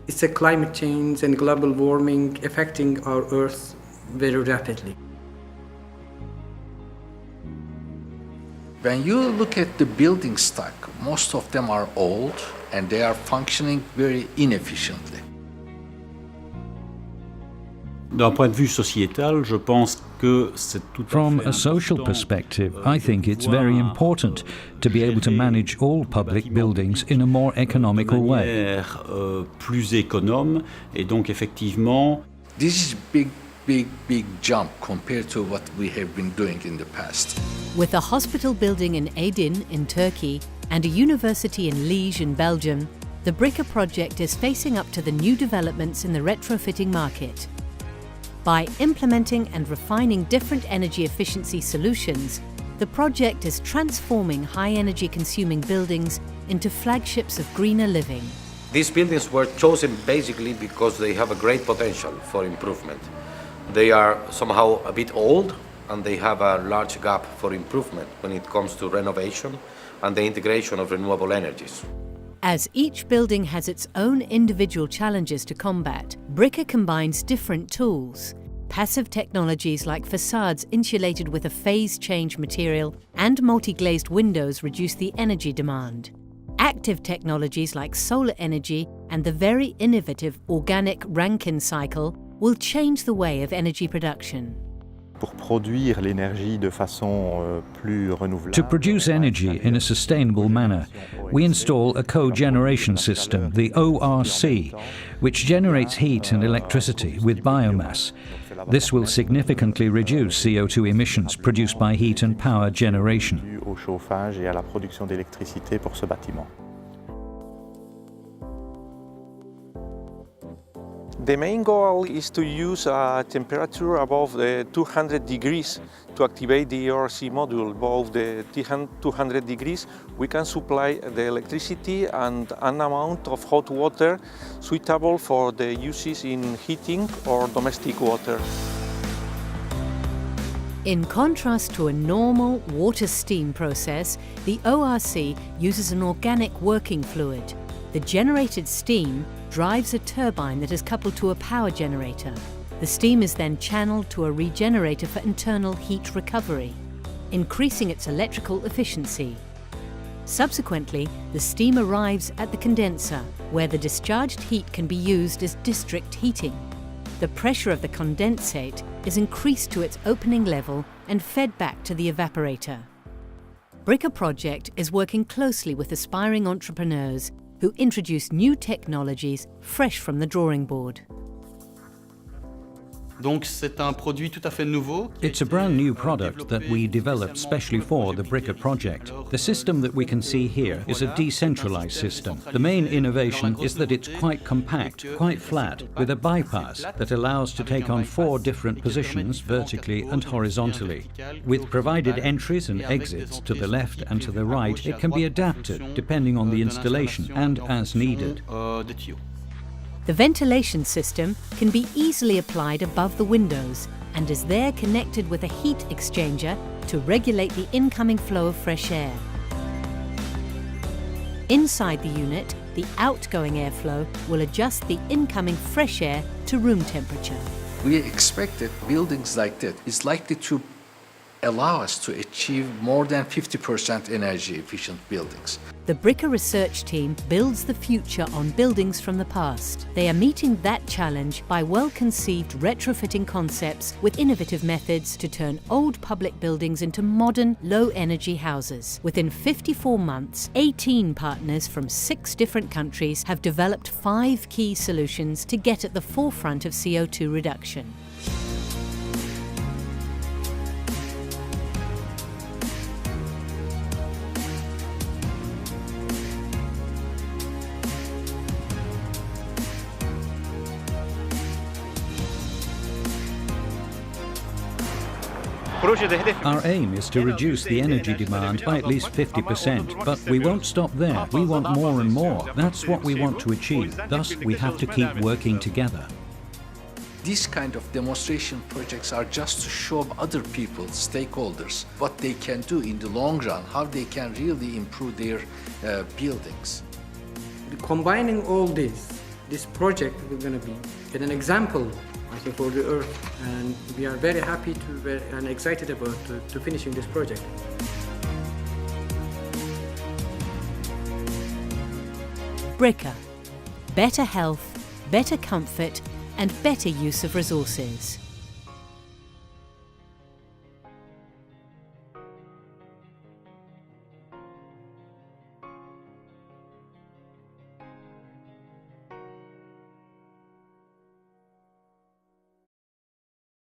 It's a climate change and global warming affecting our Earth very rapidly. When you look at the building stock, most of them are old and they are functioning very inefficiently. D'un point de vue sociétal, je pense que c'est tout à fait From a important, social perspective, I think it's very important to be able to manage all public buildings in a more economical way. manière, plus économe et donc effectivement This is big jump compared to what we have been doing in the past. With a hospital building in Aydin in Turkey and a university in Liège in Belgium, the BRICA project is facing up to the new developments in the retrofitting market. By implementing and refining different energy efficiency solutions, the project is transforming high-energy consuming buildings into flagships of greener living. These buildings were chosen basically because they have a great potential for improvement. They are somehow a bit old and they have a large gap for improvement when it comes to renovation and the integration of renewable energies. As each building has its own individual challenges to combat, BRICA combines different tools. Passive technologies like facades insulated with a phase change material and multi-glazed windows reduce the energy demand. Active technologies like solar energy and the very innovative organic Rankine cycle will change the way of energy production. Pour produire l'énergie de façon plus renouvelable. To produce energy in a sustainable manner, we install a cogeneration system, the ORC, which generates heat and electricity with biomass. This will significantly reduce CO2 emissions produced by heat and power generation. Dû au chauffage et à la production d'électricité pour ce bâtiment. The main goal is to use a temperature above the 200 degrees to activate the ORC module. Above the 200 degrees, we can supply the electricity and an amount of hot water suitable for the uses in heating or domestic water. In contrast to a normal water-steam process, the ORC uses an organic working fluid. The generated steam drives a turbine that is coupled to a power generator. The steam is then channeled to a regenerator for internal heat recovery, increasing its electrical efficiency. Subsequently, the steam arrives at the condenser, where the discharged heat can be used as district heating. The pressure of the condensate is increased to its opening level and fed back to the evaporator. BRICA Project is working closely with aspiring entrepreneurs who introduce new technologies fresh from the drawing board. donc c'est un produit tout à fait nouveau. It's a brand new product that we developed specially for the BRICA project. The system that we can see here is a decentralized system. The main innovation is that it's quite compact, quite flat, with a bypass that allows to take on 4 different positions vertically and horizontally. With provided entries and exits to the left and to the right, it can be adapted depending on the installation and as needed. The ventilation system can be easily applied above the windows and is there connected with a heat exchanger to regulate the incoming flow of fresh air. Inside the unit, the outgoing airflow will adjust the incoming fresh air to room temperature. We expect that buildings like that is likely to allow us to achieve more than 50% energy efficient buildings. The BRICA research team builds the future on buildings from the past. They are meeting that challenge by well-conceived retrofitting concepts with innovative methods to turn old public buildings into modern, low-energy houses. Within 54 months, 18 partners from 6 different countries have developed 5 key solutions to get at the forefront of CO2 reduction. Our aim is to reduce the energy demand by at least 50%, but we won't stop there. We want more and more. That's what we want to achieve. Thus, we have to keep working together. These kind of demonstration projects are just to show other people, stakeholders, what they can do in the long run, how they can really improve their buildings. Combining all this, this project is going to be an example, I think, for the Earth, and we are very happy and excited about to finishing this project. BRICA. Better health, better comfort, and better use of resources.